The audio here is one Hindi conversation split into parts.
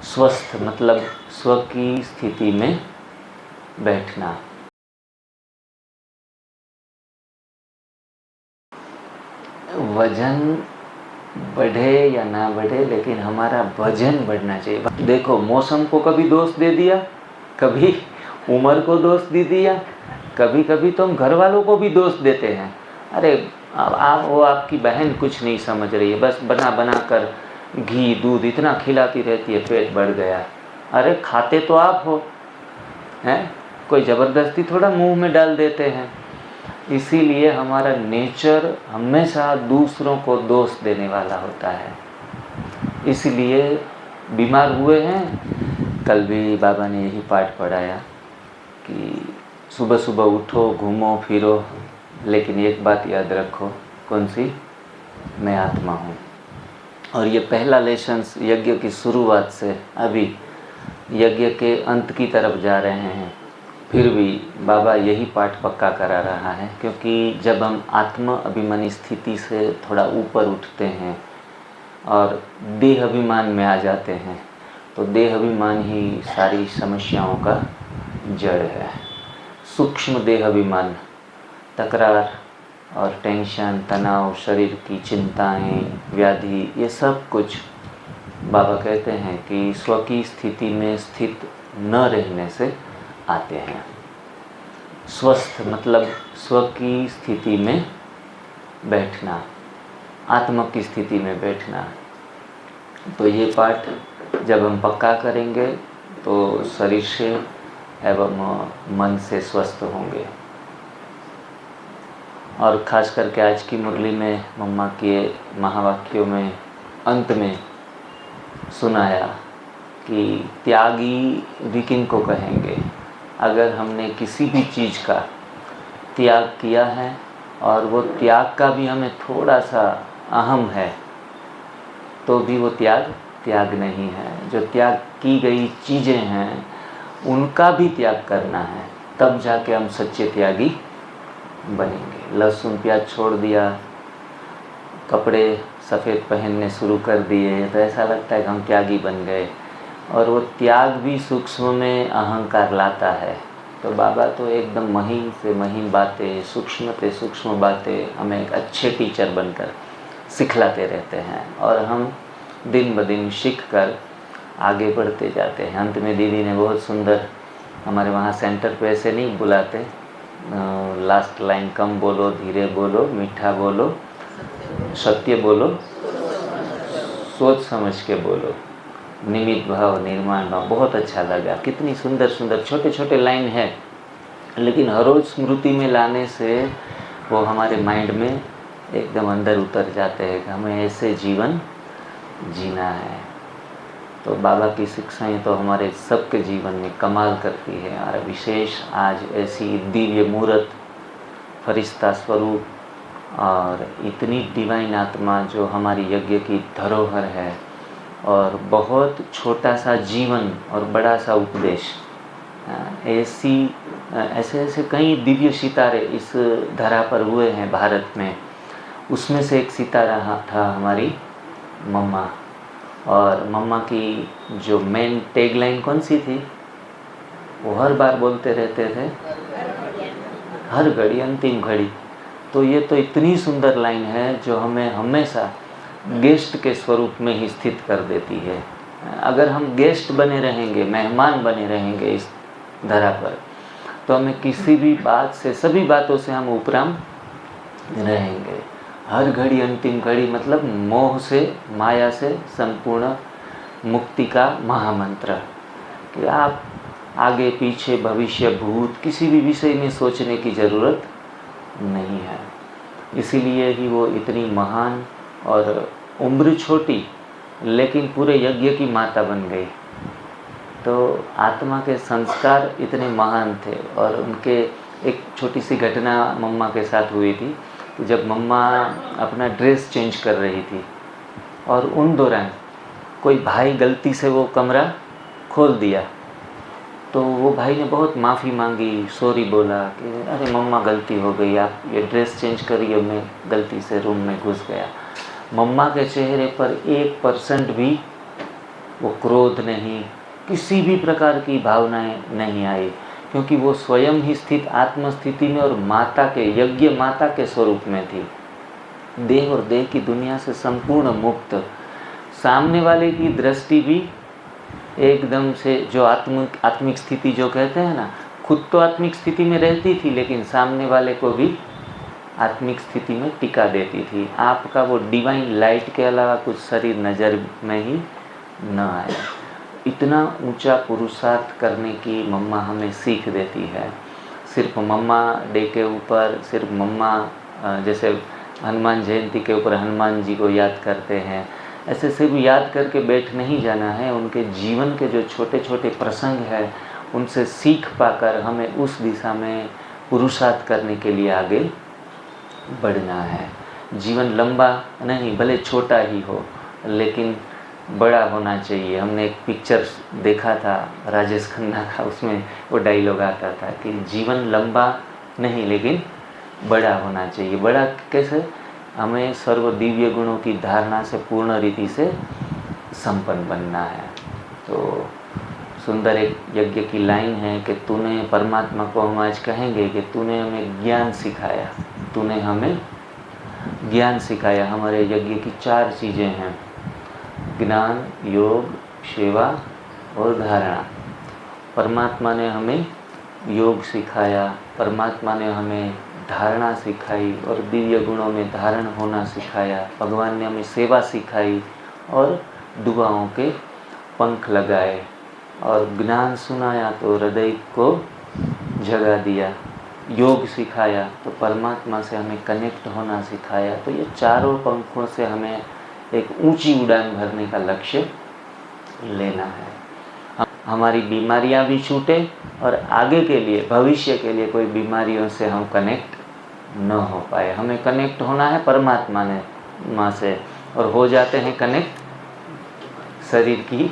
स्वस्थ मतलब स्व की स्थिति में बैठना। वजन बढ़े या ना बढ़े, लेकिन हमारा वजन बढ़ना चाहिए। देखो, मौसम को कभी दोष दे दिया, कभी उम्र को दोष दे दिया, कभी कभी तो हम घर वालों को भी दोष देते हैं। अरे वो आपकी बहन कुछ नहीं समझ रही है, बस बना बना कर घी दूध इतना खिलाती रहती है, पेट बढ़ गया। अरे खाते तो आप हो, हैं? कोई ज़बरदस्ती थोड़ा मुंह में डाल देते हैं। इसीलिए हमारा नेचर हमेशा दूसरों को दोष देने वाला होता है। इसलिए बीमार हुए हैं। कल भी बाबा ने यही पाठ पढ़ाया कि सुबह सुबह उठो, घूमो फिरो, लेकिन एक बात याद रखो। कौन सी? मैं आत्मा हूँ। और ये पहला लेसन यज्ञ की शुरुआत से अभी यज्ञ के अंत की तरफ जा रहे हैं, फिर भी बाबा यही पाठ पक्का करा रहा है। क्योंकि जब हम आत्म अभिमानी स्थिति से थोड़ा ऊपर उठते हैं और देह अभिमान में आ जाते हैं, तो देह अभिमान ही सारी समस्याओं का जड़ है। सूक्ष्म देह अभिमान, तकरार और टेंशन, तनाव, शरीर की चिंताएं, व्याधि, ये सब कुछ बाबा कहते हैं कि स्व की स्थिति में स्थित न रहने से आते हैं। स्वस्थ मतलब स्व की स्थिति में बैठना, आत्मा की स्थिति में बैठना। तो ये पाठ जब हम पक्का करेंगे तो शरीर से एवं मन से स्वस्थ होंगे। और ख़ास करके आज की मुरली में मम्मा के महावाक्यों में अंत में सुनाया कि त्यागी भी किन को कहेंगे। अगर हमने किसी भी चीज़ का त्याग किया है और वो त्याग का भी हमें थोड़ा सा अहम है, तो भी वो त्याग नहीं है। जो त्याग की गई चीज़ें हैं उनका भी त्याग करना है, तब जाके हम सच्चे त्यागी बनेंगे। लहसुन प्याज छोड़ दिया, कपड़े सफ़ेद पहनने शुरू कर दिए, तो ऐसा लगता है कि हम त्यागी बन गए। और वो त्याग भी सूक्ष्म में अहंकार लाता है। तो बाबा तो एकदम महीन से महीन बातें, सूक्ष्म से सूक्ष्म बातें हमें एक अच्छे टीचर बनकर सिखलाते रहते हैं, और हम दिन ब दिन सीख कर आगे बढ़ते जाते हैं। अंत में दीदी ने बहुत सुंदर, हमारे वहाँ सेंटर पे ऐसे नहीं बुलाते, लास्ट लाइन, कम बोलो, धीरे बोलो, मीठा बोलो, सत्य बोलो, सोच समझ के बोलो, निमित्त भाव, निर्माण भाव। बहुत अच्छा लगा। कितनी सुंदर सुंदर छोटे छोटे लाइन है, लेकिन हर रोज़ स्मृति में लाने से वो हमारे माइंड में एकदम अंदर उतर जाते हैं कि हमें ऐसे जीवन जीना है। तो बाबा की शिक्षाएं तो हमारे सबके जीवन में कमाल करती है। और विशेष आज ऐसी दिव्य मूर्त, फरिश्ता स्वरूप और इतनी डिवाइन आत्मा जो हमारी यज्ञ की धरोहर है, और बहुत छोटा सा जीवन और बड़ा सा उपदेश, ऐसे कई दिव्य सितारे इस धरा पर हुए हैं भारत में। उसमें से एक सितारा था हमारी मम्मा। और मम्मा की जो मेन टैगलाइन कौन सी थी, वो हर बार बोलते रहते थे, हर घड़ी अंतिम घड़ी। तो ये तो इतनी सुंदर लाइन है जो हमें हमेशा गेस्ट के स्वरूप में ही स्थित कर देती है। अगर हम गेस्ट बने रहेंगे, मेहमान बने रहेंगे इस धरा पर, तो हमें किसी भी बात से, सभी बातों से हम उपराम रहेंगे। हर घड़ी अंतिम घड़ी मतलब मोह से, माया से संपूर्ण मुक्ति का महामंत्र, कि आप आगे पीछे भविष्य भूत किसी भी विषय में सोचने की ज़रूरत नहीं है। इसीलिए ही वो इतनी महान और उम्र छोटी लेकिन पूरे यज्ञ की माता बन गई। तो आत्मा के संस्कार इतने महान थे। और उनके एक छोटी सी घटना मम्मा के साथ हुई थी, जब मम्मा अपना ड्रेस चेंज कर रही थी और उन दौरान कोई भाई गलती से वो कमरा खोल दिया, तो वो भाई ने बहुत माफ़ी मांगी, सॉरी बोला कि अरे मम्मा गलती हो गई, आप ये ड्रेस चेंज करिए, मैं गलती से रूम में घुस गया। मम्मा के चेहरे पर 1% भी वो क्रोध नहीं, किसी भी प्रकार की भावनाएं नहीं आई, क्योंकि वो स्वयं ही स्थित आत्मस्थिति में और माता के, यज्ञ माता के स्वरूप में थी, देह और देह की दुनिया से संपूर्ण मुक्त। सामने वाले की दृष्टि भी एकदम से, जो आत्मिक स्थिति जो कहते हैं ना, खुद तो आत्मिक स्थिति में रहती थी लेकिन सामने वाले को भी आत्मिक स्थिति में टिका देती थी। आपका वो डिवाइन लाइट के अलावा कुछ शरीर नज़र में ही न आया। इतना ऊंचा पुरुषार्थ करने की मम्मा हमें सीख देती है। सिर्फ मम्मा डे के ऊपर, सिर्फ मम्मा जैसे हनुमान जयंती के ऊपर हनुमान जी को याद करते हैं, ऐसे सिर्फ याद करके बैठ नहीं जाना है। उनके जीवन के जो छोटे छोटे प्रसंग हैं उनसे सीख पाकर हमें उस दिशा में पुरुषार्थ करने के लिए आगे बढ़ना है। जीवन लंबा नहीं, भले छोटा ही हो, लेकिन बड़ा होना चाहिए। हमने एक पिक्चर देखा था राजेश खन्ना का, उसमें वो डायलॉग आता था कि जीवन लंबा नहीं लेकिन बड़ा होना चाहिए। बड़ा कैसे? हमें सर्व दिव्य गुणों की धारणा से पूर्ण रीति से संपन्न बनना है। तो सुंदर एक यज्ञ की लाइन है कि तूने, परमात्मा को हम आज कहेंगे कि तूने हमें ज्ञान सिखाया, तूने हमें ज्ञान सिखाया। हमारे यज्ञ की 4 चीज़ें हैं, ज्ञान, योग, सेवा और धारणा। परमात्मा ने हमें योग सिखाया, परमात्मा ने हमें धारणा सिखाई और दिव्य गुणों में धारण होना सिखाया। भगवान ने हमें सेवा सिखाई और दुआओं के पंख लगाए, और ज्ञान सुनाया तो हृदय को जगा दिया। योग सिखाया तो परमात्मा से हमें कनेक्ट होना सिखाया। तो ये चारों पंखों से हमें एक ऊंची उड़ान भरने का लक्ष्य लेना है। हमारी बीमारियां भी छूटे और आगे के लिए, भविष्य के लिए कोई बीमारियों से हम कनेक्ट न हो पाए। हमें कनेक्ट होना है परमात्मा ने माँ से, और हो जाते हैं कनेक्ट शरीर की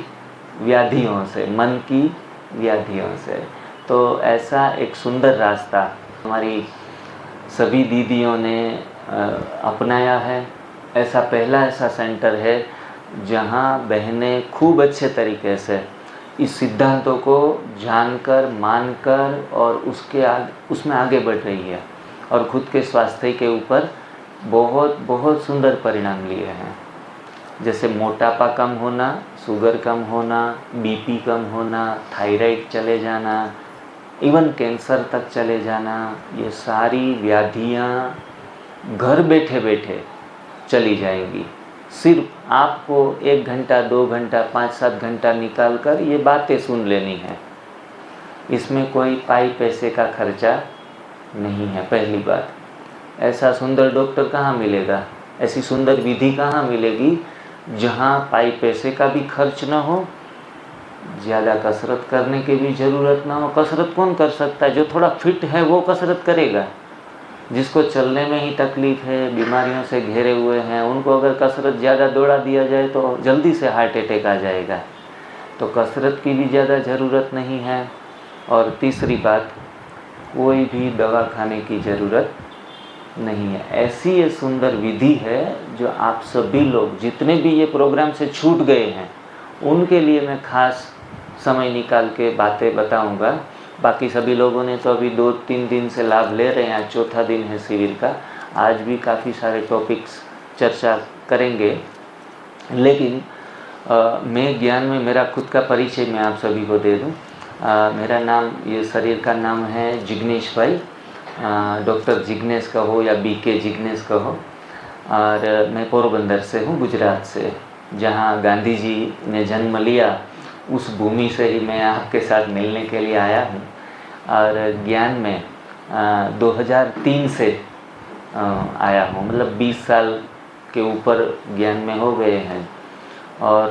व्याधियों से, मन की व्याधियों से। तो ऐसा एक सुंदर रास्ता हमारी सभी दीदियों ने अपनाया है। ऐसा पहला ऐसा सेंटर है जहाँ बहनें खूब अच्छे तरीके से इस सिद्धांतों को जानकर, मानकर और उसमें आगे बढ़ रही है, और खुद के स्वास्थ्य के ऊपर बहुत बहुत सुंदर परिणाम लिए हैं। जैसे मोटापा कम होना, शुगर कम होना, बीपी कम होना, थायराइड चले जाना, इवन कैंसर तक चले जाना, ये सारी व्याधियाँ घर बैठे बैठे चली जाएंगी। सिर्फ आपको 1 घंटा, 2 घंटा, 5-7 घंटा निकाल कर ये बातें सुन लेनी है। इसमें कोई पाई पैसे का खर्चा नहीं है। पहली बात, ऐसा सुंदर डॉक्टर कहाँ मिलेगा, ऐसी सुंदर विधि कहाँ मिलेगी जहाँ पाई पैसे का भी खर्च ना हो, ज़्यादा कसरत करने की भी ज़रूरत ना हो। कसरत कौन कर सकता है? जो थोड़ा फिट है वो कसरत करेगा। जिसको चलने में ही तकलीफ़ है, बीमारियों से घिरे हुए हैं, उनको अगर कसरत ज़्यादा दौड़ा दिया जाए तो जल्दी से हार्ट अटैक आ जाएगा। तो कसरत की भी ज़्यादा ज़रूरत नहीं है। और तीसरी बात, कोई भी दवा खाने की ज़रूरत नहीं है। ऐसी ये सुंदर विधि है जो आप सभी लोग, जितने भी ये प्रोग्राम से छूट गए हैं, उनके लिए मैं खास समय निकाल के बातें बताऊंगा। बाकी सभी लोगों ने तो अभी 2-3 दिन से लाभ ले रहे हैं। आज चौथा दिन है शिविर का। आज भी काफ़ी सारे टॉपिक्स चर्चा करेंगे, लेकिन मैं ज्ञान में मेरा खुद का परिचय मैं आप सभी को दे दूं। मेरा नाम, ये शरीर का नाम है जिग्नेश भाई, डॉक्टर जिग्नेश कहो या बीके जिग्नेश कहो, और मैं पोरबंदर से हूँ, गुजरात से, जहाँ गांधी जी ने जन्म लिया उस भूमि से ही मैं आपके साथ मिलने के लिए आया हूँ। और ज्ञान में 2003 से आया हूँ, मतलब 20 साल के ऊपर ज्ञान में हो गए हैं। और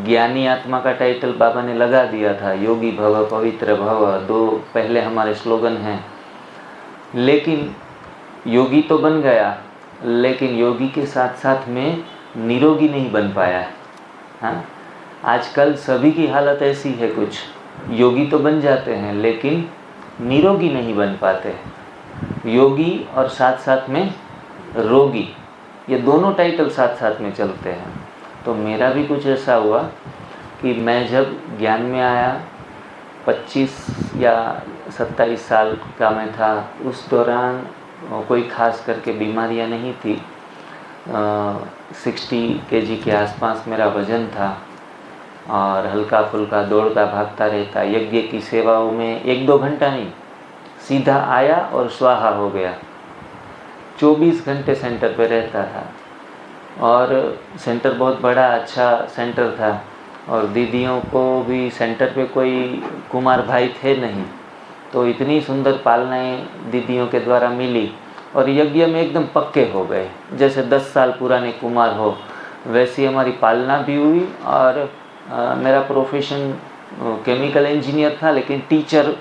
ज्ञानी आत्मा का टाइटल बाबा ने लगा दिया था, योगी भव पवित्र भव, 2 पहले हमारे स्लोगन हैं। लेकिन योगी तो बन गया, लेकिन योगी के साथ साथ में निरोगी नहीं बन पाया। हाँ, आजकल सभी की हालत ऐसी है, कुछ योगी तो बन जाते हैं लेकिन निरोगी नहीं बन पाते। योगी और साथ साथ में रोगी, ये दोनों टाइटल साथ साथ में चलते हैं। तो मेरा भी कुछ ऐसा हुआ कि मैं जब ज्ञान में आया 25 या 27 साल का मैं था, उस दौरान कोई ख़ास करके बीमारियां नहीं थी। 60 केजी के आसपास मेरा वज़न था और हल्का फुल्का दौड़ता भागता रहता। यज्ञ की सेवाओं में 1-2 घंटा नहीं, सीधा आया और स्वाहा हो गया। 24 घंटे सेंटर पे रहता था और सेंटर बहुत बड़ा अच्छा सेंटर था और दीदियों को भी सेंटर पे कोई कुमार भाई थे नहीं, तो इतनी सुंदर पालनाएँ दीदियों के द्वारा मिली और यज्ञ में एकदम पक्के हो गए। जैसे 10 साल पुराने कुमार हो वैसी हमारी पालना भी हुई। और मेरा प्रोफेशन केमिकल इंजीनियर था, लेकिन टीचर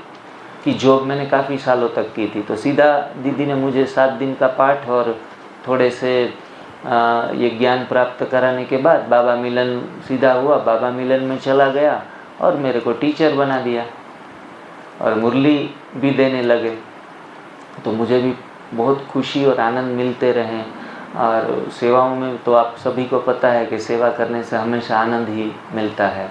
की जॉब मैंने काफ़ी सालों तक की थी। तो सीधा दीदी ने मुझे 7 दिन का पाठ और थोड़े से ये ज्ञान प्राप्त कराने के बाद बाबा मिलन सीधा हुआ, बाबा मिलन में चला गया और मेरे को टीचर बना दिया और मुरली भी देने लगे। तो मुझे भी बहुत खुशी और आनंद मिलते रहे। और सेवाओं में तो आप सभी को पता है कि सेवा करने से हमेशा आनंद ही मिलता है।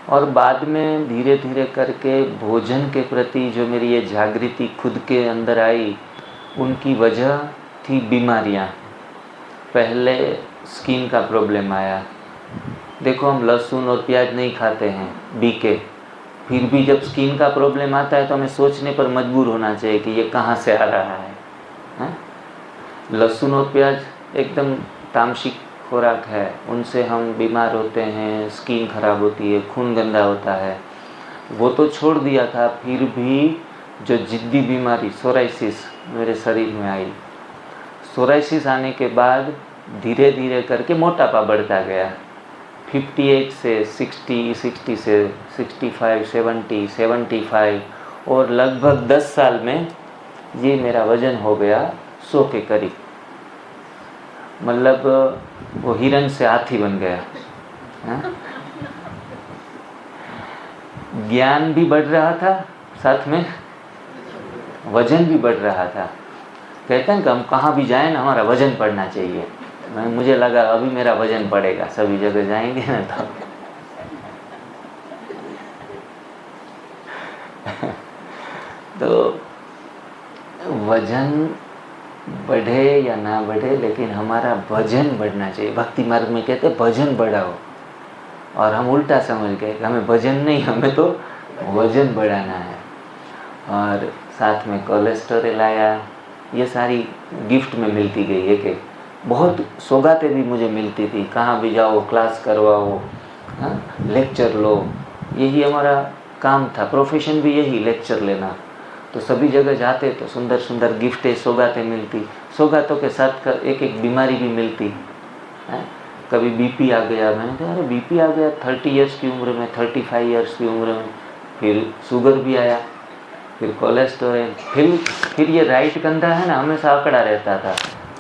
और बाद में धीरे धीरे करके भोजन के प्रति जो मेरी ये जागृति खुद के अंदर आई, उनकी वजह थी बीमारियाँ। पहले स्किन का प्रॉब्लम आया। देखो, हम लहसुन और प्याज नहीं खाते हैं बीके, फिर भी जब स्किन का प्रॉब्लम आता है तो हमें सोचने पर मजबूर होना चाहिए कि ये कहाँ से आ रहा है। लहसुन और प्याज एकदम तामसिक खुराक है, उनसे हम बीमार होते हैं, स्किन खराब होती है, खून गंदा होता है। वो तो छोड़ दिया था, फिर भी जो जिद्दी बीमारी सोराइसिस मेरे शरीर में आई। सोराइसिस आने के बाद धीरे धीरे करके मोटापा बढ़ता गया। 58 से 60, 60 से 65, 70, 75 और लगभग 10 साल में ये मेरा वज़न हो गया 100 के करीब। मतलब वो हिरन से हाथी बन गया। ज्ञान भी बढ़ रहा था, साथ में वजन भी बढ़ रहा था। कहते हैं कि हम कहाँ भी जाएं ना, हमारा वजन बढ़ना चाहिए। मुझे लगा अभी मेरा वजन बढ़ेगा, सभी जगह जाएंगे ना तो वजन बढ़े या ना बढ़े, लेकिन हमारा भजन बढ़ना चाहिए। भक्ति मार्ग में कहते हैं भजन बढ़ाओ, और हम उल्टा समझ गए कि हमें भजन नहीं, हमें तो वजन बढ़ाना है। और साथ में कोलेस्ट्रॉल आया। ये सारी गिफ्ट में मिलती गई। एक बहुत सौगातें भी मुझे मिलती थी, कहाँ भी जाओ क्लास करवाओ, लेक्चर लो, यही हमारा काम था। प्रोफेशन भी यही, लेक्चर लेना। तो सभी जगह जाते तो सुंदर सुंदर गिफ्टें, सौगातें मिलती। सौगातों के साथ एक एक बीमारी भी मिलती है। कभी बीपी आ गया, मैंने कहा अरे बीपी आ गया 30 इयर्स की उम्र में, 35 इयर्स की उम्र में। फिर शुगर भी आया, फिर कोलेस्ट्रॉल, फिर ये राइट कंधा है ना, हमेशा अकड़ा रहता था।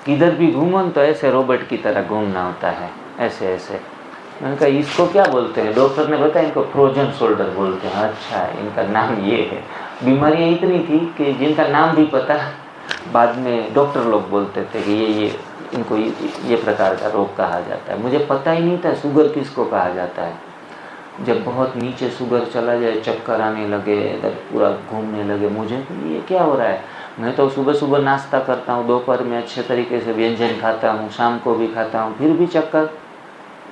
किधर भी घूमो तो ऐसे रोबोट की तरह घूमना होता है, ऐसे ऐसे। मैंने कहा इसको क्या बोलते हैं? डॉक्टर ने बताया इनको फ्रोजन शोल्डर बोलते हैं। अच्छा, इनका नाम ये है। बीमारियाँ इतनी थी कि जिनका नाम भी पता बाद में डॉक्टर लोग बोलते थे कि ये इनको ये प्रकार का रोग कहा जाता है। मुझे पता ही नहीं था शुगर किसको कहा जाता है। जब बहुत नीचे शुगर चला जाए, चक्कर आने लगे, इधर पूरा घूमने लगे, मुझे ये क्या हो रहा है। मैं तो सुबह सुबह नाश्ता करता हूँ, दोपहर में अच्छे तरीके से व्यंजन खाता हूँ, शाम को भी खाता हूँ, फिर भी चक्कर।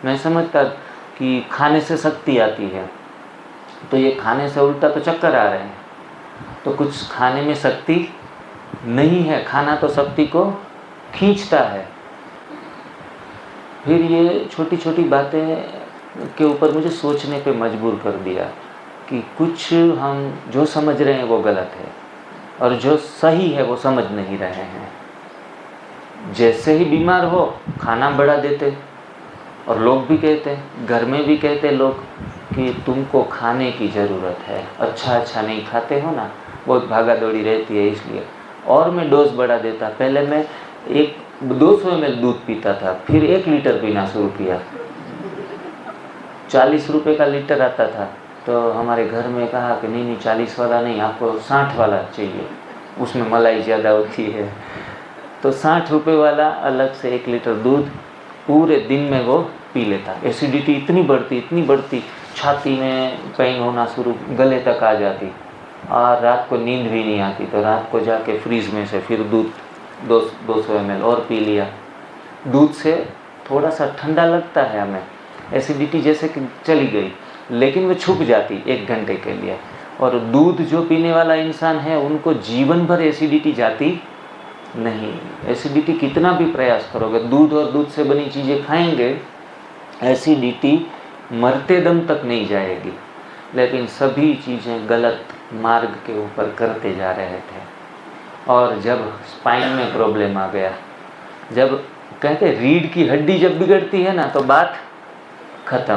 मैं समझता कि खाने से शक्ति आती है, तो ये खाने से उल्टा तो चक्कर आ रहे हैं। तो कुछ खाने में शक्ति नहीं है, खाना तो शक्ति को खींचता है। फिर ये छोटी छोटी बातें के ऊपर मुझे सोचने पे मजबूर कर दिया कि कुछ हम जो समझ रहे हैं वो गलत है और जो सही है वो समझ नहीं रहे हैं। जैसे ही बीमार हो खाना बढ़ा देते, और लोग भी कहते, घर में भी कहते लोग कि तुमको खाने की ज़रूरत है, अच्छा अच्छा नहीं खाते हो ना, बहुत भागा दौड़ी रहती है इसलिए। और मैं डोज बढ़ा देता। पहले मैं 200 ml दूध पीता था, फिर 1 लीटर पीना शुरू किया। 40 रुपये का लीटर आता था, तो हमारे घर में कहा कि नहीं 40 वाला नहीं, आपको 60 वाला चाहिए, उसमें मलाई ज़्यादा होती है। तो 60 रुपये वाला अलग से 1 लीटर दूध पूरे दिन में वो पी लेता। एसिडिटी इतनी बढ़ती छाती में पेन होना शुरू, गले तक आ जाती, और रात को नींद भी नहीं आती। तो रात को जाके फ्रीज में से फिर दूध 200 ml और पी लिया। दूध से थोड़ा सा ठंडा लगता है हमें, एसिडिटी जैसे कि चली गई, लेकिन वो छुप जाती 1 घंटे के लिए। और दूध जो पीने वाला इंसान है उनको जीवन भर एसिडिटी जाती नहीं। एसिडिटी कितना भी प्रयास करोगे, दूध और दूध से बनी चीज़ें खाएंगे, एसिडिटी मरते दम तक नहीं जाएगी। लेकिन सभी चीज़ें गलत मार्ग के ऊपर करते जा रहे थे। और जब स्पाइन में प्रॉब्लम आ गया, जब कहते रीढ़ की हड्डी जब बिगड़ती है ना तो बात ख़त्म।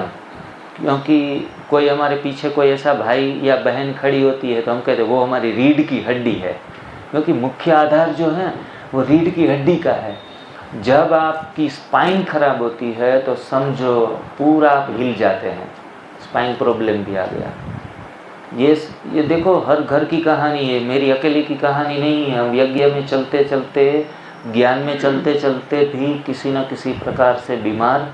क्योंकि कोई हमारे पीछे कोई ऐसा भाई या बहन खड़ी होती है तो हम कहते वो हमारी रीढ़ की हड्डी है, क्योंकि मुख्य आधार जो है वो रीढ़ की हड्डी का है। जब आपकी स्पाइन खराब होती है तो समझो पूरा आप हिल जाते हैं, स्पाइन प्रॉब्लम भी आ गया। ये देखो हर घर की कहानी है, मेरी अकेले की कहानी नहीं है। हम यज्ञ में चलते चलते, ज्ञान में चलते चलते भी किसी न किसी प्रकार से बीमार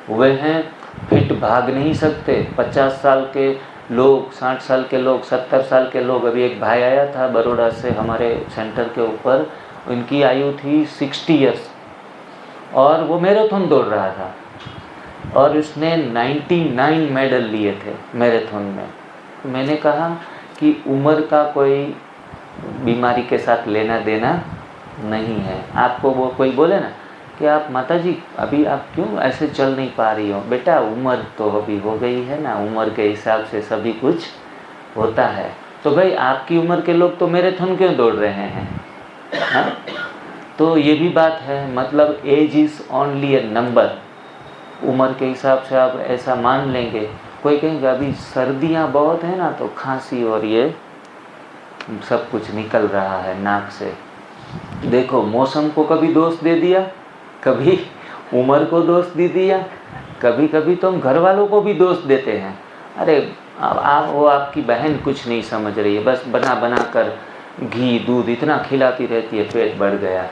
हुए हैं। फिट भाग नहीं सकते। 50 साल के लोग, 60 साल के लोग, 70 साल के लोग। अभी एक भाई आया था बड़ौदा से हमारे सेंटर के ऊपर, उनकी आयु थी 60 ईयर्स और वो मैराथन दौड़ रहा था और उसने 99 मेडल लिए थे मैराथन में। तो मैंने कहा कि उम्र का कोई बीमारी के साथ लेना देना नहीं है। आपको वो कोई बोले ना कि आप माताजी अभी आप क्यों ऐसे चल नहीं पा रही हो, बेटा उम्र तो अभी हो गई है ना, उम्र के हिसाब से सभी कुछ होता है। तो भाई आपकी उम्र के लोग तो मैराथन क्यों दौड़ रहे हैं? हाँ, तो ये भी बात है। मतलब age is only a number. उम्र के हिसाब से आप ऐसा मान लेंगे। कोई कहेगा अभी सर्दियाँ बहुत है ना तो खांसी और ये सब कुछ निकल रहा है नाक से। देखो मौसम को कभी दोष दे दिया, कभी उम्र को दोष दे दिया, कभी कभी तो हम घर वालों को भी दोष देते हैं। अरे वो आपकी बहन कुछ नहीं समझ रही है, बस बना बना कर घी दूध इतना खिलाती रहती है, पेट बढ़ गया।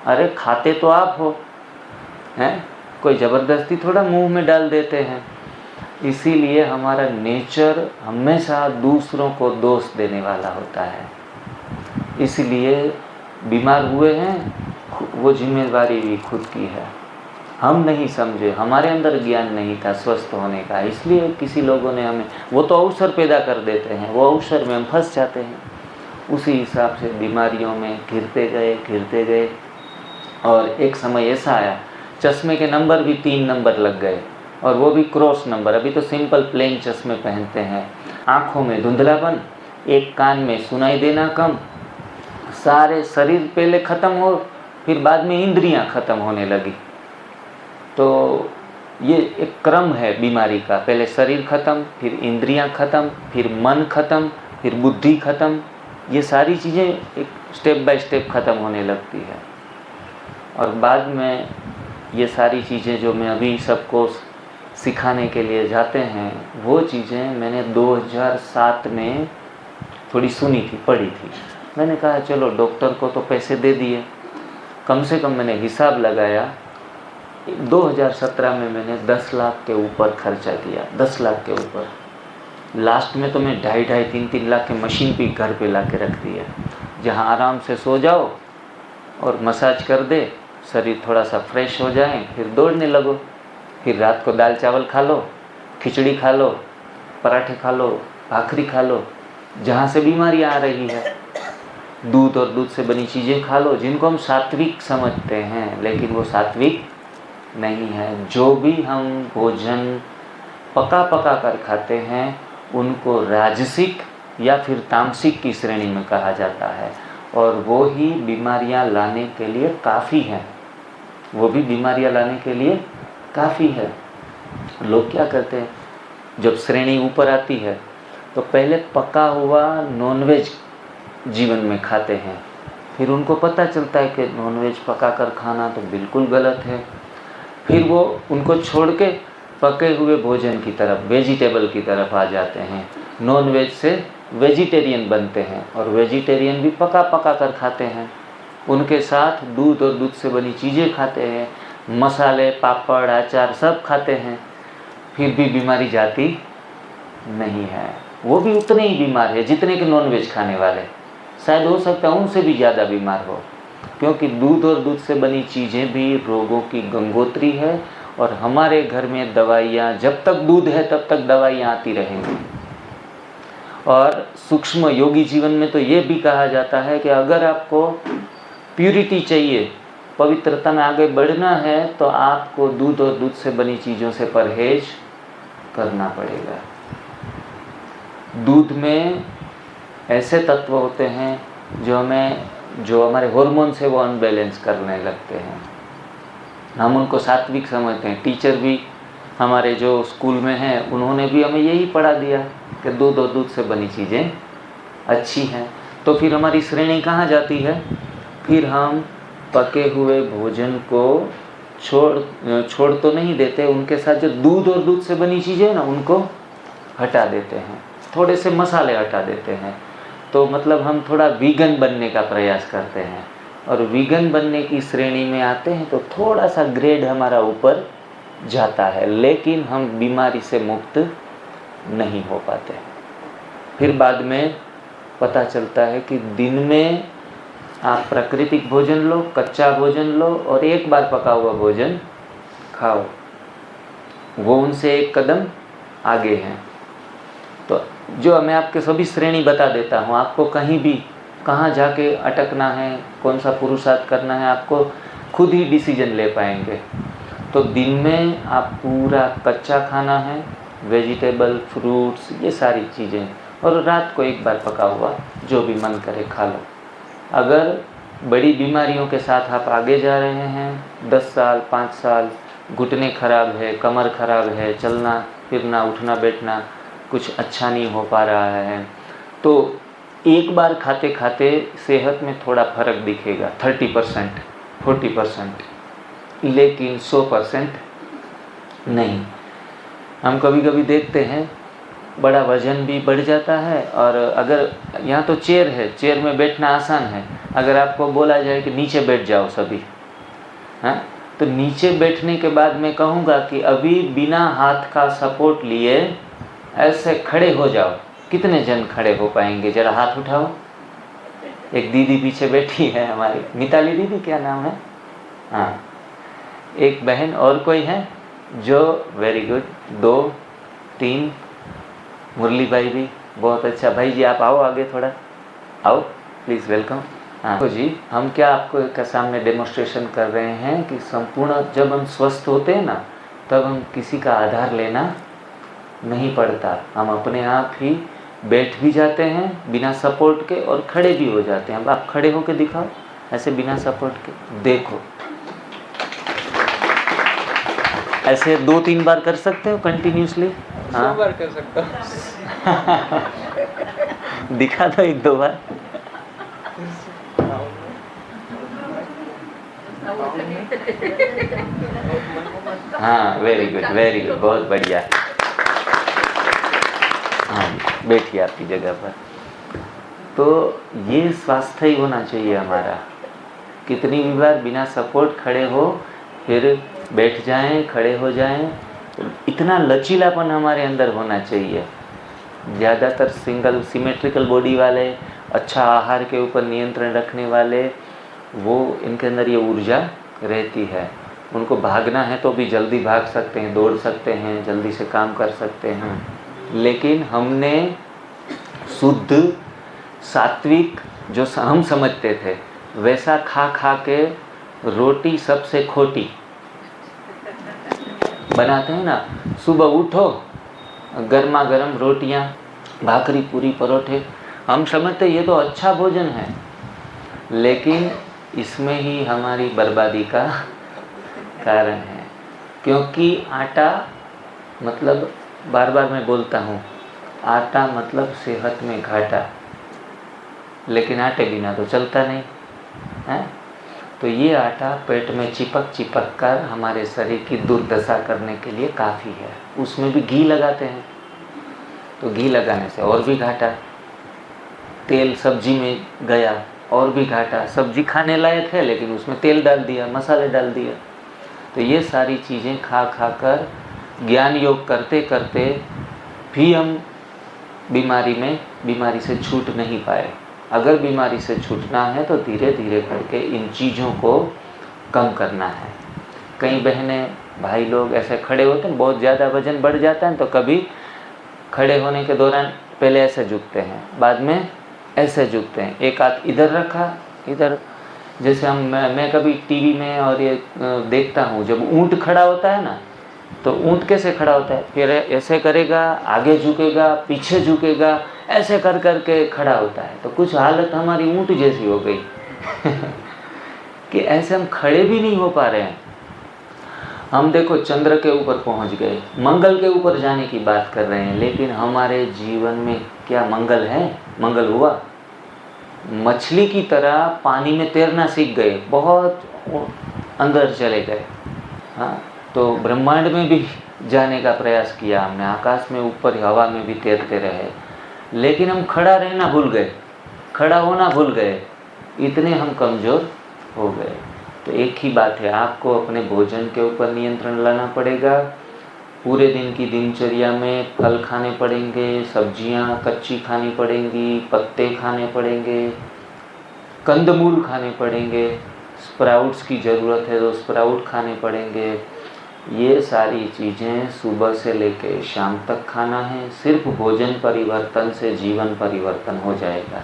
अरे खाते तो आप हो, हैं? कोई ज़बरदस्ती थोड़ा मुंह में डाल देते हैं। इसीलिए हमारा नेचर हमेशा दूसरों को दोष देने वाला होता है। इसलिए बीमार हुए हैं, वो जिम्मेदारी भी खुद की है। हम नहीं समझे, हमारे अंदर ज्ञान नहीं था स्वस्थ होने का, इसलिए किसी लोगों ने हमें, वो तो अवसर पैदा कर देते हैं, वो अवसर में हम फंस जाते हैं। उसी हिसाब से बीमारियों में घिरते गए और एक समय ऐसा आया चश्मे के नंबर भी 3 नंबर लग गए, और वो भी क्रॉस नंबर। अभी तो सिंपल प्लेन चश्मे पहनते हैं। आँखों में धुंधलापन, एक कान में सुनाई देना कम, सारे शरीर पहले ख़त्म हो, फिर बाद में इंद्रियां ख़त्म होने लगी। तो ये एक क्रम है बीमारी का, पहले शरीर ख़त्म, फिर इंद्रियां ख़त्म, फिर मन ख़त्म, फिर बुद्धि ख़त्म। ये सारी चीज़ें एक स्टेप बाय स्टेप ख़त्म होने लगती है। और बाद में ये सारी चीज़ें जो मैं अभी सबको सिखाने के लिए जाते हैं, वो चीज़ें मैंने 2007 में थोड़ी सुनी थी, पढ़ी थी। मैंने कहा चलो डॉक्टर को तो पैसे दे दिए, कम से कम मैंने हिसाब लगाया 2017 में मैंने 10 लाख के ऊपर खर्चा किया, 10 लाख के ऊपर। लास्ट में तो मैं 2.5-3 लाख की मशीन भी घर पे ला के रख दिया, जहाँ आराम से सो जाओ और मसाज कर दे, शरीर थोड़ा सा फ्रेश हो जाए, फिर दौड़ने लगो। फिर रात को दाल चावल खा लो, खिचड़ी खा लो, पराठे खा लो, भाखरी खा लो, जहाँ से बीमारी आ रही है। दूध और दूध से बनी चीज़ें खा लो, जिनको हम सात्विक समझते हैं, लेकिन वो सात्विक नहीं है। जो भी हम भोजन पका कर खाते हैं उनको राजसिक या फिर तामसिक की श्रेणी में कहा जाता है, और वो ही बीमारियां लाने के लिए काफ़ी हैं। वो भी बीमारियां लाने के लिए काफ़ी है। लोग क्या करते हैं, जब श्रेणी ऊपर आती है तो पहले पका हुआ नॉनवेज जीवन में खाते हैं, फिर उनको पता चलता है कि नॉनवेज पका कर खाना तो बिल्कुल गलत है। फिर वो उनको छोड़ के पके हुए भोजन की तरफ, वेजिटेबल की तरफ आ जाते हैं। नॉनवेज से वेजिटेरियन बनते हैं, और वेजिटेरियन भी पका कर खाते हैं। उनके साथ दूध और दूध से बनी चीज़ें खाते हैं, मसाले, पापड़, अचार सब खाते हैं, फिर भी बीमारी जाती नहीं है, वो भी उतने ही बीमार है जितने के नॉनवेज खाने वाले, शायद हो सकता है उनसे भी ज़्यादा बीमार हो, क्योंकि दूध और दूध से बनी चीज़ें भी रोगों की गंगोत्री है। और हमारे घर में दवाइयाँ, जब तक दूध है तब तक दवाइयाँ आती रहेंगी। और सूक्ष्म योगी जीवन में तो ये भी कहा जाता है कि अगर आपको प्यूरिटी चाहिए, पवित्रता में आगे बढ़ना है, तो आपको दूध और दूध से बनी चीज़ों से परहेज करना पड़ेगा। दूध में ऐसे तत्व होते हैं जो हमारे हार्मोन्स है वो अनबैलेंस करने लगते हैं। हम उनको सात्विक समझते हैं। टीचर भी हमारे जो स्कूल में हैं उन्होंने भी हमें यही पढ़ा दिया कि दूध और दूध से बनी चीज़ें अच्छी हैं। तो फिर हमारी श्रेणी कहाँ जाती है? फिर हम पके हुए भोजन को छोड़ तो नहीं देते, उनके साथ जो दूध और दूध से बनी चीज़ें ना उनको हटा देते हैं, थोड़े से मसाले हटा देते हैं। तो मतलब हम थोड़ा वीगन बनने का प्रयास करते हैं, और वीगन बनने की श्रेणी में आते हैं तो थोड़ा सा ग्रेड हमारा ऊपर जाता है, लेकिन हम बीमारी से मुक्त नहीं हो पाते। फिर बाद में पता चलता है कि दिन में आप प्राकृतिक भोजन लो, कच्चा भोजन लो और एक बार पका हुआ भोजन खाओ, वो उनसे एक कदम आगे हैं। तो जो मैं आपके सभी श्रेणी बता देता हूँ, आपको कहीं भी कहाँ जाके अटकना है, कौन सा पुरुषार्थ करना है, आपको खुद ही डिसीजन ले पाएंगे। तो दिन में आप पूरा कच्चा खाना है, वेजिटेबल, फ्रूट्स, ये सारी चीज़ें, और रात को एक बार पका हुआ जो भी मन करे खा लो। अगर बड़ी बीमारियों के साथ आप आगे जा रहे हैं, 10 साल 5 साल, घुटने खराब है, कमर खराब है, चलना फिरना उठना बैठना कुछ अच्छा नहीं हो पा रहा है, तो एक बार खाते खाते सेहत में थोड़ा फर्क दिखेगा, 30% 40%, लेकिन 100% नहीं। हम कभी कभी देखते हैं बड़ा वजन भी बढ़ जाता है, और अगर यहाँ तो चेयर है, चेयर में बैठना आसान है, अगर आपको बोला जाए कि नीचे बैठ जाओ सभी, हाँ, तो नीचे बैठने के बाद मैं कहूँगा कि अभी बिना हाथ का सपोर्ट लिए ऐसे खड़े हो जाओ। कितने जन खड़े हो पाएंगे? जरा हाथ उठाओ। एक दीदी पीछे बैठी है हमारी, मिताली दीदी क्या नाम है? हाँ, एक बहन, और कोई है जो? वेरी गुड, 2 3, मुरली भाई भी, बहुत अच्छा। भाई जी आप आओ आगे थोड़ा, आओ प्लीज़, वेलकम। हाँ तो जी, हम क्या आपको सामने डेमोन्स्ट्रेशन कर रहे हैं कि संपूर्ण जब हम स्वस्थ होते हैं ना, तब हम किसी का आधार लेना नहीं पड़ता, हम अपने आप ही बैठ भी जाते हैं बिना सपोर्ट के और खड़े भी हो जाते हैं। अब आप खड़े होकर दिखाओ ऐसे बिना सपोर्ट के, देखो ऐसे 2-3 बार कर सकते हो कंटिन्यूसली? हाँ 100 बार कर सकता हूँ। दिखा दो 1-2 बार। हाँ वेरी गुड, बहुत बढ़िया। हाँ बैठिए आपकी जगह पर। तो ये स्वास्थ्य ही होना चाहिए हमारा। कितनी भी बार बिना सपोर्ट खड़े हो, फिर बैठ जाएं, खड़े हो जाएं, इतना लचीलापन हमारे अंदर होना चाहिए। ज़्यादातर सिंगल सिमेट्रिकल बॉडी वाले, अच्छा आहार के ऊपर नियंत्रण रखने वाले, वो इनके अंदर ये ऊर्जा रहती है। उनको भागना है तो भी जल्दी भाग सकते हैं, दौड़ सकते हैं, जल्दी से काम कर सकते हैं। लेकिन हमने शुद्ध सात्विक जो हम समझते थे, वैसा खा खा के रोटी सबसे खोटी बनाते हैं ना। सुबह उठो, गर्मा गर्म रोटियां, भाकरी, पूरी, परोठे, हम समझते ये तो अच्छा भोजन है, लेकिन इसमें ही हमारी बर्बादी का कारण है। क्योंकि आटा मतलब, बार बार मैं बोलता हूँ, आटा मतलब सेहत में घाटा, लेकिन आटे बिना तो चलता नहीं है। तो ये आटा पेट में चिपक चिपक कर हमारे शरीर की दुर्दशा करने के लिए काफ़ी है। उसमें भी घी लगाते हैं, तो घी लगाने से और भी घाटा। तेल सब्जी में गया और भी घाटा। सब्जी खाने लायक है लेकिन उसमें तेल डाल दिया, मसाले डाल दिया। तो ये सारी चीज़ें खा खा कर ज्ञान योग करते करते भी हम बीमारी से छूट नहीं पाए। अगर बीमारी से छूटना है तो धीरे धीरे करके इन चीज़ों को कम करना है। कई बहनें भाई लोग ऐसे खड़े होते हैं, बहुत ज़्यादा वजन बढ़ जाता है तो कभी खड़े होने के दौरान पहले ऐसे झुकते हैं, बाद में ऐसे झुकते हैं, एक हाथ इधर रखा इधर। जैसे मैं कभी टीवी में और ये देखता हूँ, जब ऊँट खड़ा होता है ना, तो ऊँट कैसे खड़ा होता है, फिर ऐसे करेगा, आगे झुकेगा, पीछे झुकेगा, ऐसे कर कर के खड़ा होता है। तो कुछ हालत हमारी ऊँट जैसी हो गई कि ऐसे हम खड़े भी नहीं हो पा रहे हैं। हम देखो चंद्र के ऊपर पहुंच गए, मंगल के ऊपर जाने की बात कर रहे हैं, लेकिन हमारे जीवन में क्या मंगल है? मंगल हुआ? मछली की तरह पानी में तैरना सीख गए, बहुत अंदर चले गए। हाँ, तो ब्रह्मांड में भी जाने का प्रयास किया हमने, आकाश में ऊपर हवा में भी तैरते रहे, लेकिन हम खड़ा रहना भूल गए, खड़ा होना भूल गए, इतने हम कमज़ोर हो गए। तो एक ही बात है, आपको अपने भोजन के ऊपर नियंत्रण लाना पड़ेगा। पूरे दिन की दिनचर्या में फल खाने पड़ेंगे, सब्जियां कच्ची खानी पड़ेंगी, पत्ते खाने पड़ेंगे, कंदमूल खाने पड़ेंगे, स्प्राउट्स की ज़रूरत है तो स्प्राउट खाने पड़ेंगे। ये सारी चीज़ें सुबह से लेकर शाम तक खाना है। सिर्फ भोजन परिवर्तन से जीवन परिवर्तन हो जाएगा।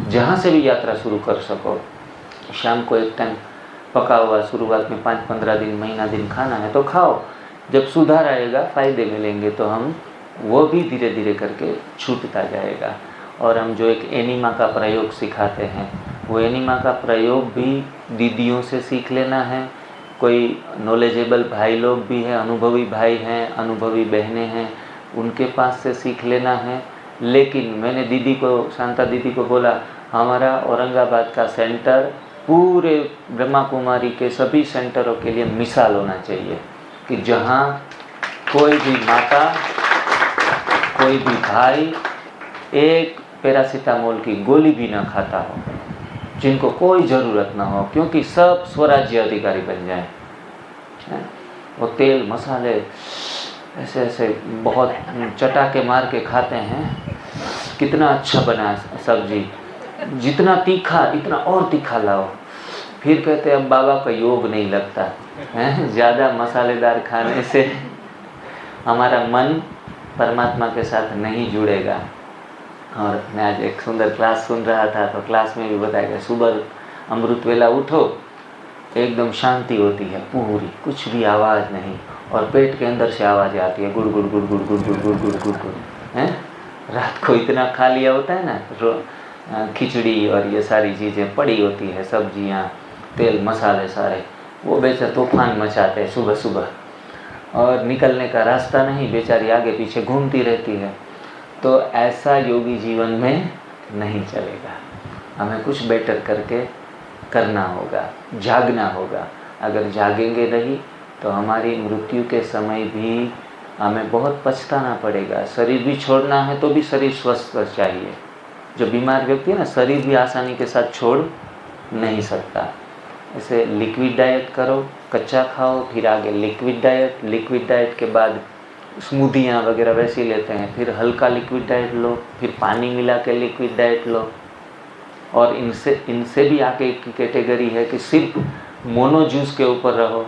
जहाँ से भी यात्रा शुरू कर सको, शाम को एक टाइम पका हुआ शुरुआत में 5-15 दिन, महीना दिन खाना है तो खाओ। जब सुधार आएगा, फ़ायदे मिलेंगे तो हम वो भी धीरे धीरे करके छूटता जाएगा। और हम जो एक एनिमा का प्रयोग सिखाते हैं, वो एनिमा का प्रयोग भी दीदियों से सीख लेना है। कोई नॉलेजेबल भाई लोग भी हैं, अनुभवी भाई हैं, अनुभवी बहनें हैं, उनके पास से सीख लेना है। लेकिन मैंने दीदी को, शांता दीदी को बोला, हमारा औरंगाबाद का सेंटर पूरे ब्रह्मा कुमारी के सभी सेंटरों के लिए मिसाल होना चाहिए कि जहाँ कोई भी माता, कोई भी भाई एक पैरासीटामोल की गोली भी ना खाता हो, जिनको कोई ज़रूरत ना हो, क्योंकि सब स्वराज्य अधिकारी बन जाएं। वो तेल मसाले ऐसे ऐसे बहुत चटाके मार के खाते हैं, कितना अच्छा बना सब्जी, जितना तीखा इतना और तीखा लाओ। फिर कहते अब बाबा का योग नहीं लगता है, ज़्यादा मसालेदार खाने से हमारा मन परमात्मा के साथ नहीं जुड़ेगा। और मैं आज एक सुंदर क्लास सुन रहा था, तो क्लास में भी बताया गया, सुबह अमृत वेला उठो, एकदम शांति होती है पूरी, कुछ भी आवाज़ नहीं, और पेट के अंदर से आवाज़ आती है, गुड़ गुड़ गुड़ गुड़ गुड़ गुड़ गुड़ गुड़ गुड़ गुड़ हैं। रात को इतना खा लिया होता है ना, खिचड़ी और ये सारी चीज़ें पड़ी होती है, सब्जियां, तेल मसाले सारे, वो बेचारे तूफान मचाते हैं सुबह सुबह, और निकलने का रास्ता नहीं, बेचारी आगे पीछे घूमती रहती है। तो ऐसा योगी जीवन में नहीं चलेगा, हमें कुछ बेटर करके करना होगा, जागना होगा। अगर जागेंगे नहीं तो हमारी मृत्यु के समय भी हमें बहुत पछताना पड़ेगा। शरीर भी छोड़ना है तो भी शरीर स्वस्थ चाहिए। जो बीमार व्यक्ति है ना, शरीर भी आसानी के साथ छोड़ नहीं सकता। ऐसे लिक्विड डाइट करो, कच्चा खाओ, फिर आगे लिक्विड डाइट के बाद स्मूदियाँ वगैरह वैसे ही लेते हैं, फिर हल्का लिक्विड डाइट लो, फिर पानी मिला के लिक्विड डाइट लो। और इनसे भी आगे की कैटेगरी है कि सिर्फ मोनो जूस के ऊपर रहो।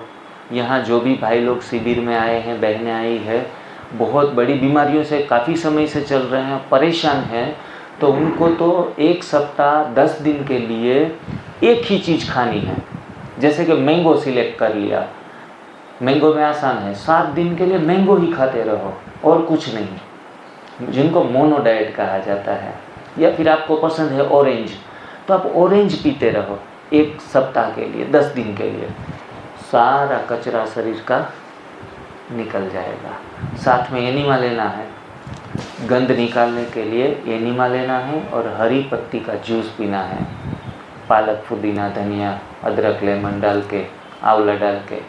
यहाँ जो भी भाई लोग शिविर में आए हैं, बहनें आई है, बहुत बड़ी बीमारियों से काफ़ी समय से चल रहे हैं, परेशान हैं, तो उनको तो एक सप्ताह 10 दिन के लिए एक ही चीज़ खानी है। जैसे कि मैंगो सिलेक्ट कर लिया, मैंगो में आसान है, 7 दिन के लिए मैंगो ही खाते रहो और कुछ नहीं, जिनको मोनो डाइट कहा जाता है। या फिर आपको पसंद है ऑरेंज, तो आप ऑरेंज पीते रहो एक सप्ताह के लिए, 10 दिन के लिए, सारा कचरा शरीर का निकल जाएगा। साथ में एनिमा लेना है, गंध निकालने के लिए एनिमा लेना है, और हरी पत्ती का जूस पीना है, पालक, पुदीना, धनिया, अदरक, लेमन डाल के, आंवला डाल के।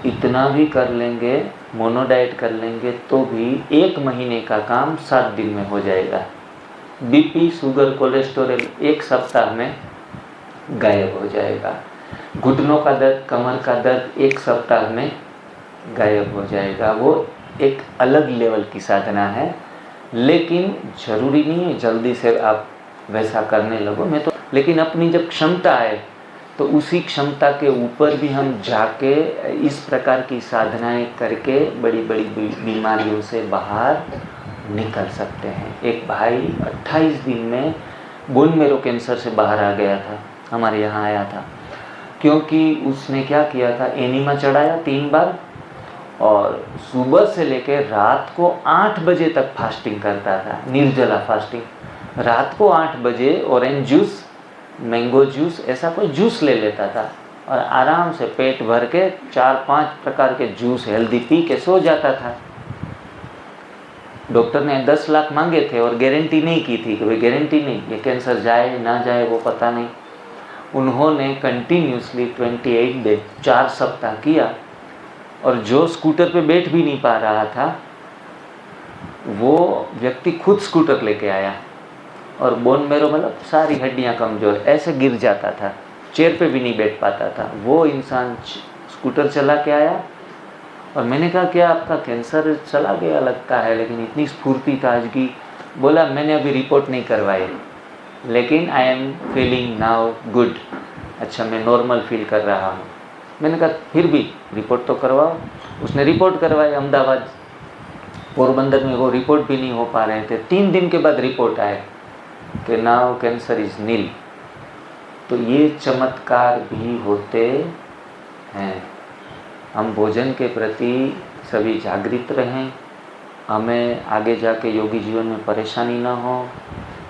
इतना भी कर लेंगे, मोनो डाइट कर लेंगे, तो भी 1 महीने का काम 7 दिन में हो जाएगा। बीपी, शुगर, कोलेस्टेरॉल 1 सप्ताह में गायब हो जाएगा। घुटनों का दर्द, कमर का दर्द 1 सप्ताह में गायब हो जाएगा। वो एक अलग लेवल की साधना है, लेकिन ज़रूरी नहीं है जल्दी से आप वैसा करने लगो। मैं तो लेकिन अपनी जब क्षमता है तो उसी क्षमता के ऊपर भी हम जाके इस प्रकार की साधनाएं करके बड़ी बड़ी बीमारियों से बाहर निकल सकते हैं। एक भाई 28 दिन में बोन मेरो कैंसर से बाहर आ गया था, हमारे यहाँ आया था, क्योंकि उसने क्या किया था, एनीमा चढ़ाया 3 बार और सुबह से लेकर रात को 8 बजे तक फास्टिंग करता था, निर्जला फास्टिंग। रात को 8 बजे ऑरेंज जूस, मैंगो जूस, ऐसा कोई जूस ले लेता था और आराम से पेट भर के 4-5 प्रकार के जूस हेल्दी पी के सो जाता था। डॉक्टर ने 10 लाख मांगे थे और गारंटी नहीं की थी कि भाई गारंटी नहीं, ये कैंसर जाए ना जाए वो पता नहीं। उन्होंने कंटिन्यूसली 28 डे 4 सप्ताह किया और जो स्कूटर पे बैठ भी नहीं पा रहा था वो व्यक्ति खुद स्कूटर लेके आया और बोन मेरो मतलब सारी हड्डियां कमज़ोर, ऐसे गिर जाता था, चेयर पे भी नहीं बैठ पाता था। वो इंसान स्कूटर चला के आया और मैंने कहा क्या आपका कैंसर चला गया लगता है, लेकिन इतनी स्फूर्ति ताजगी। बोला मैंने अभी रिपोर्ट नहीं करवाई लेकिन I am feeling now good, अच्छा मैं नॉर्मल फील कर रहा हूँ। मैंने कहा फिर भी रिपोर्ट तो करवाओ। उसने रिपोर्ट करवाई अहमदाबाद, पोरबंदर में वो रिपोर्ट भी नहीं हो पा रहे थे। 3 दिन के बाद रिपोर्ट आए कि नाउ कैंसर इज़ नील। तो ये चमत्कार भी होते हैं। हम भोजन के प्रति सभी जागृत रहें, हमें आगे जाके योगी जीवन में परेशानी ना हो,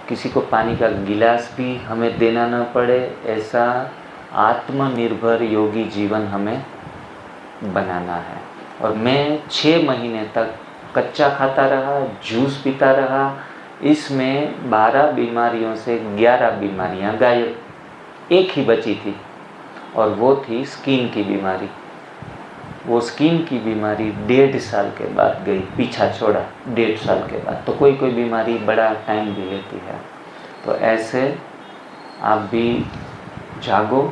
किसी को पानी का गिलास भी हमें देना ना पड़े, ऐसा आत्मनिर्भर योगी जीवन हमें बनाना है। और मैं 6 महीने तक कच्चा खाता रहा, जूस पीता रहा, इसमें 12 बीमारियों से 11 बीमारियां गायब, एक ही बची थी और वो थी स्किन की बीमारी। वो स्किन की बीमारी 1.5 साल के बाद गई, पीछा छोड़ा 1.5 साल के बाद। तो कोई कोई बीमारी बड़ा टाइम भी लेती है। तो ऐसे आप भी जागो,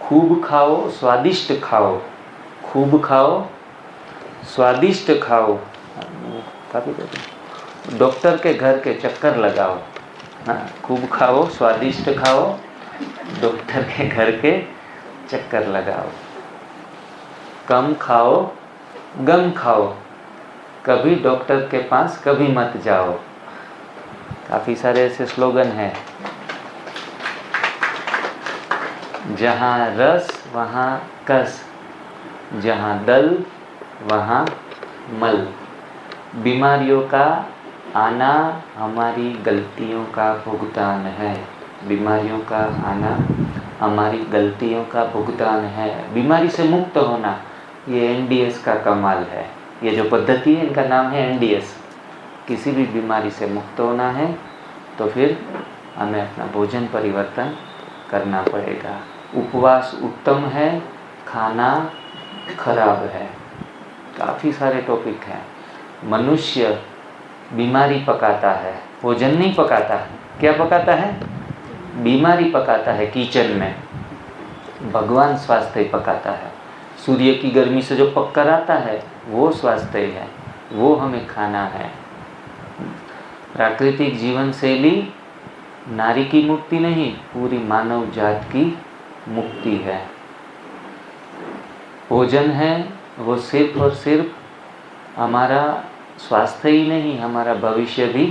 खूब खाओ, स्वादिष्ट खाओ, खूब खाओ, स्वादिष्ट खाओ, काफ़ी डॉक्टर के घर के चक्कर लगाओ। हाँ, खूब खाओ, स्वादिष्ट खाओ, डॉक्टर के घर के चक्कर लगाओ, कम खाओ, गम खाओ, कभी डॉक्टर के पास कभी मत जाओ। काफ़ी सारे ऐसे स्लोगन हैं। जहाँ रस वहाँ कस, जहाँ दल वहाँ मल। बीमारियों का आना हमारी गलतियों का भुगतान है। बीमारियों का आना हमारी गलतियों का भुगतान है। बीमारी से मुक्त होना ये NDS का कमाल है। ये जो पद्धति है इनका नाम है NDS। किसी भी बीमारी से मुक्त होना है तो फिर हमें अपना भोजन परिवर्तन करना पड़ेगा। उपवास उत्तम है, खाना खराब है। काफ़ी सारे टॉपिक हैं। मनुष्य बीमारी पकाता है, भोजन नहीं पकाता। क्या पकाता है? बीमारी पकाता है किचन में। भगवान स्वास्थ्य पकाता है। सूर्य की गर्मी से जो पक कर आता है वो स्वास्थ्य है, वो हमें खाना है। प्राकृतिक जीवन शैली नारी की मुक्ति नहीं, पूरी मानव जात की मुक्ति है। भोजन है वो सिर्फ और सिर्फ हमारा स्वास्थ्य ही नहीं, हमारा भविष्य भी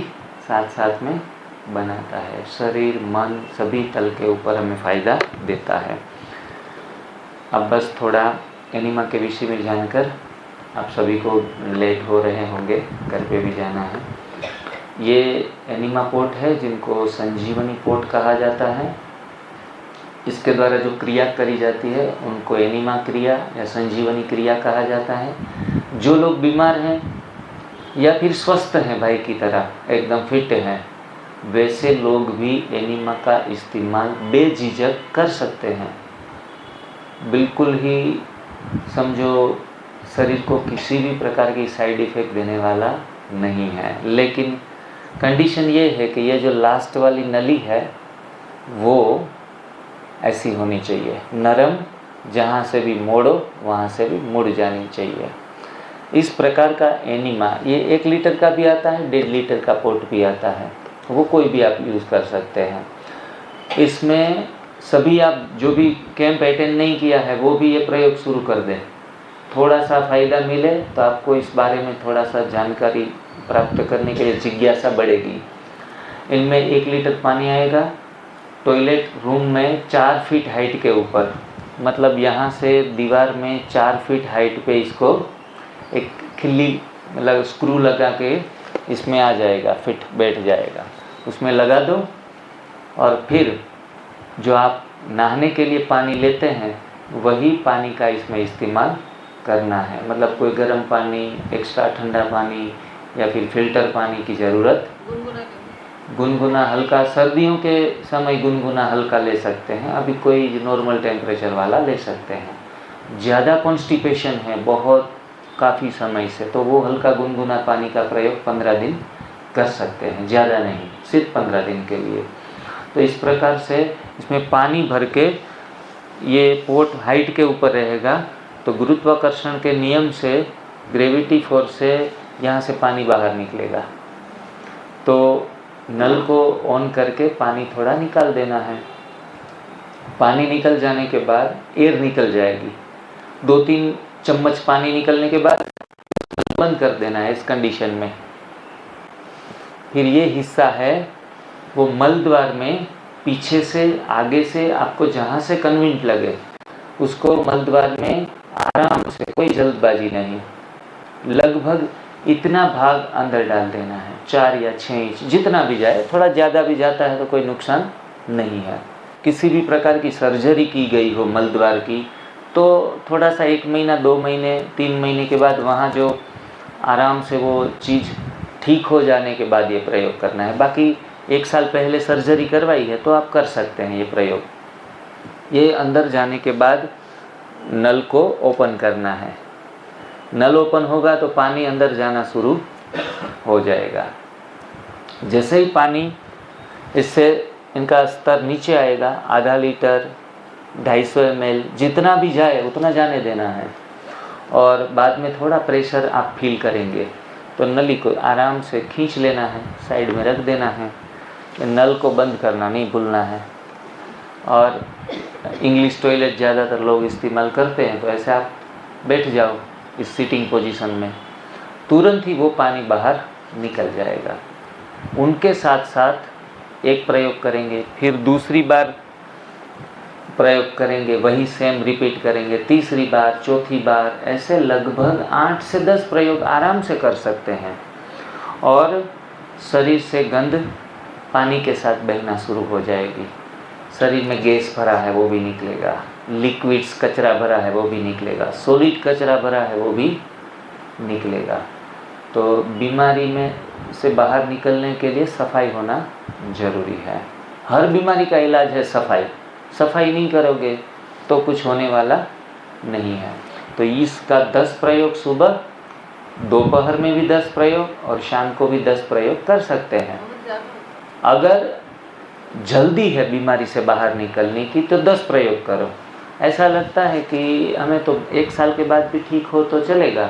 साथ साथ में बनाता है। शरीर मन सभी तल के ऊपर हमें फ़ायदा देता है। अब बस थोड़ा एनीमा के विषय में जानकर आप सभी को लेट हो रहे होंगे, घर पे भी जाना है। ये एनीमा पोट है जिनको संजीवनी पोट कहा जाता है। इसके द्वारा जो क्रिया करी जाती है उनको एनीमा क्रिया या संजीवनी क्रिया कहा जाता है। जो लोग बीमार हैं या फिर स्वस्थ हैं, भाई की तरह एकदम फिट हैं, वैसे लोग भी एनीमा का इस्तेमाल बेझिझक कर सकते हैं। बिल्कुल ही समझो शरीर को किसी भी प्रकार की साइड इफ़ेक्ट देने वाला नहीं है। लेकिन कंडीशन ये है कि ये जो लास्ट वाली नली है वो ऐसी होनी चाहिए, नरम, जहाँ से भी मोड़ो वहाँ से भी मुड़ जानी चाहिए। इस प्रकार का एनिमा, ये 1 लीटर का भी आता है, 1.5 लीटर का पोट भी आता है, वो कोई भी आप यूज़ कर सकते हैं। इसमें सभी आप जो भी कैंप अटेंड नहीं किया है वो भी ये प्रयोग शुरू कर दें। थोड़ा सा फ़ायदा मिले तो आपको इस बारे में थोड़ा सा जानकारी प्राप्त करने के लिए जिज्ञासा बढ़ेगी। इनमें 1 लीटर पानी आएगा, टॉयलेट रूम में 4 फीट हाइट के ऊपर, मतलब यहाँ से दीवार में 4 फीट हाइट पे इसको एक खिल्ली मतलब स्क्रू लगा के इसमें आ जाएगा, फिट बैठ जाएगा, उसमें लगा दो। और फिर जो आप नहाने के लिए पानी लेते हैं वही पानी का इसमें इस्तेमाल करना है। मतलब कोई गर्म पानी, एक्स्ट्रा ठंडा पानी या फिर फिल्टर पानी की ज़रूरत, गुनगुना हल्का, सर्दियों के समय गुनगुना हल्का ले सकते हैं, अभी कोई नॉर्मल टेम्परेचर वाला ले सकते हैं। ज़्यादा कॉन्स्टिपेशन है बहुत काफ़ी समय से, तो वो हल्का गुनगुना पानी का प्रयोग 15 दिन कर सकते हैं, ज़्यादा नहीं, सिर्फ 15 दिन के लिए। तो इस प्रकार से इसमें पानी भर के ये पोट हाइट के ऊपर रहेगा, तो गुरुत्वाकर्षण के नियम से, ग्रेविटी फोर्स से यहाँ से पानी बाहर निकलेगा। तो नल को ऑन करके पानी थोड़ा निकाल देना है। पानी निकल जाने के बाद एयर निकल जाएगी। 2-3 चम्मच पानी निकलने के बाद बंद कर देना है इस कंडीशन में। फिर ये हिस्सा है वो मल द्वार में पीछे से आगे से आपको जहाँ से कन्वीनियंट लगे उसको मल द्वार में आराम से, कोई जल्दबाजी नहीं, लगभग इतना भाग अंदर डाल देना है, 4 या 6 इंच जितना भी जाए। थोड़ा ज़्यादा भी जाता है तो कोई नुकसान नहीं है। किसी भी प्रकार की सर्जरी की गई हो मल द्वार की तो थोड़ा सा 1 महीना, 2 महीने, 3 महीने के बाद वहाँ जो आराम से वो चीज़ ठीक हो जाने के बाद ये प्रयोग करना है। बाकी 1 साल पहले सर्जरी करवाई है तो आप कर सकते हैं ये प्रयोग। ये अंदर जाने के बाद नल को ओपन करना है। नल ओपन होगा तो पानी अंदर जाना शुरू हो जाएगा। जैसे ही पानी इससे इनका स्तर नीचे आएगा, आधा लीटर, 250 ml, जितना भी जाए उतना जाने देना है। और बाद में थोड़ा प्रेशर आप फील करेंगे तो नली को आराम से खींच लेना है, साइड में रख देना है। नल को बंद करना नहीं भूलना है। और इंग्लिश टॉयलेट ज़्यादातर लोग इस्तेमाल करते हैं, तो ऐसे आप बैठ जाओ इस सीटिंग पोजीशन में, तुरंत ही वो पानी बाहर निकल जाएगा। उनके साथ साथ एक प्रयोग करेंगे, फिर दूसरी बार प्रयोग करेंगे, वही सेम रिपीट करेंगे, तीसरी बार, चौथी बार, ऐसे लगभग 8 से 10 प्रयोग आराम से कर सकते हैं। और शरीर से गंध पानी के साथ बहना शुरू हो जाएगी। शरीर में गैस भरा है वो भी निकलेगा, लिक्विड्स कचरा भरा है वो भी निकलेगा, सॉलिड कचरा भरा है वो भी निकलेगा। तो बीमारी में से बाहर निकलने के लिए सफाई होना ज़रूरी है। हर बीमारी का इलाज है सफाई। सफाई नहीं करोगे तो कुछ होने वाला नहीं है। तो इसका 10 प्रयोग सुबह, दोपहर में भी 10 प्रयोग और शाम को भी 10 प्रयोग कर सकते हैं। अगर जल्दी है बीमारी से बाहर निकलने की तो 10 प्रयोग करो। ऐसा लगता है कि हमें तो 1 साल के बाद भी ठीक हो तो चलेगा,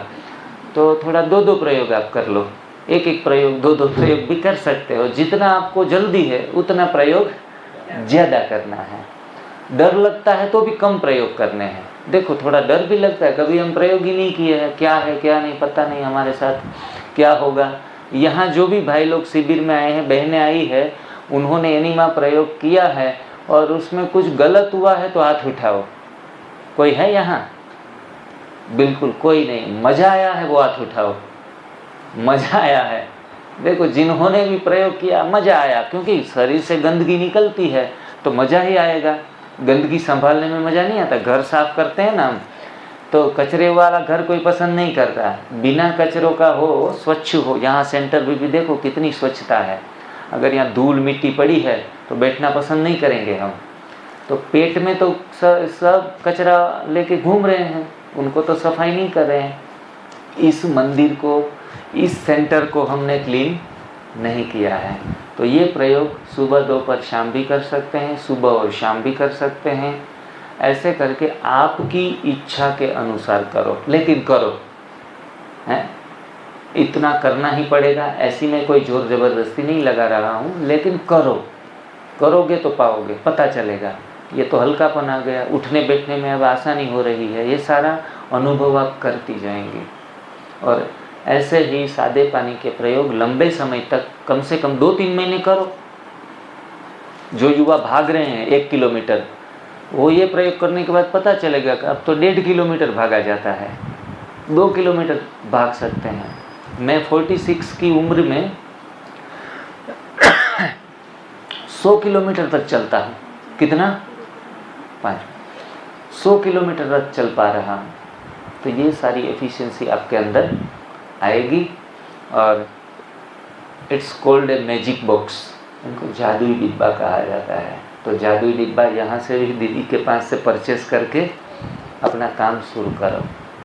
तो थोड़ा 2-2 प्रयोग आप कर लो। 1-1 प्रयोग, 2-2 प्रयोग भी कर सकते हो। जितना आपको जल्दी है उतना प्रयोग ज़्यादा करना है। डर लगता है तो भी कम प्रयोग करने हैं। देखो थोड़ा डर भी लगता है, कभी हम प्रयोग ही नहीं किए हैं, क्या है क्या नहीं पता नहीं हमारे साथ क्या होगा। यहाँ जो भी भाई लोग शिविर में आए हैं, बहनें आई है, उन्होंने एनिमा प्रयोग किया है और उसमें कुछ गलत हुआ है तो हाथ उठाओ। कोई है यहाँ? बिल्कुल कोई नहीं। मज़ा आया है वो हाथ उठाओ। मज़ा आया है। देखो जिन्होंने भी प्रयोग किया मज़ा आया, क्योंकि शरीर से गंदगी निकलती है तो मज़ा ही आएगा। गंदगी संभालने में मज़ा नहीं आता। घर साफ करते हैं ना हम, तो कचरे वाला घर कोई पसंद नहीं करता। बिना कचरों का हो, स्वच्छ हो। यहाँ सेंटर भी देखो कितनी स्वच्छता है। अगर यहाँ धूल मिट्टी पड़ी है तो बैठना पसंद नहीं करेंगे हम। तो पेट में तो सब कचरा लेके घूम रहे हैं, उनको तो सफाई नहीं कर रहे हैं। इस मंदिर को, इस सेंटर को हमने क्लीन नहीं किया है। तो ये प्रयोग सुबह, दोपहर, शाम भी कर सकते हैं, सुबह और शाम भी कर सकते हैं। ऐसे करके आपकी इच्छा के अनुसार करो, लेकिन करो। हैं, इतना करना ही पड़ेगा। ऐसी में कोई जोर ज़बरदस्ती नहीं लगा रहा हूँ, लेकिन करोगे तो पाओगे, पता चलेगा। ये तो हल्कापन आ गया, उठने बैठने में अब आसानी हो रही है, ये सारा अनुभव आप करती जाएंगी। और ऐसे ही सादे पानी के प्रयोग लंबे समय तक, कम से कम 2-3 महीने करो। जो युवा भाग रहे हैं 1 किलोमीटर, वो ये प्रयोग करने के बाद पता चलेगा कि अब तो 1.5 किलोमीटर भागा जाता है, 2 किलोमीटर भाग सकते हैं। मैं 46 की उम्र में 100 किलोमीटर तक चलता हूँ। कितना? 100 किलोमीटर तक चल पा रहा हूँ। तो ये सारी एफिशिएंसी आपके अंदर आएगी। और it's called a magic box, इनको जादुई डिब्बा कहा जाता है। तो जादुई डिब्बा यहाँ से भी दीदी के पास से परचेस करके अपना काम शुरू करो।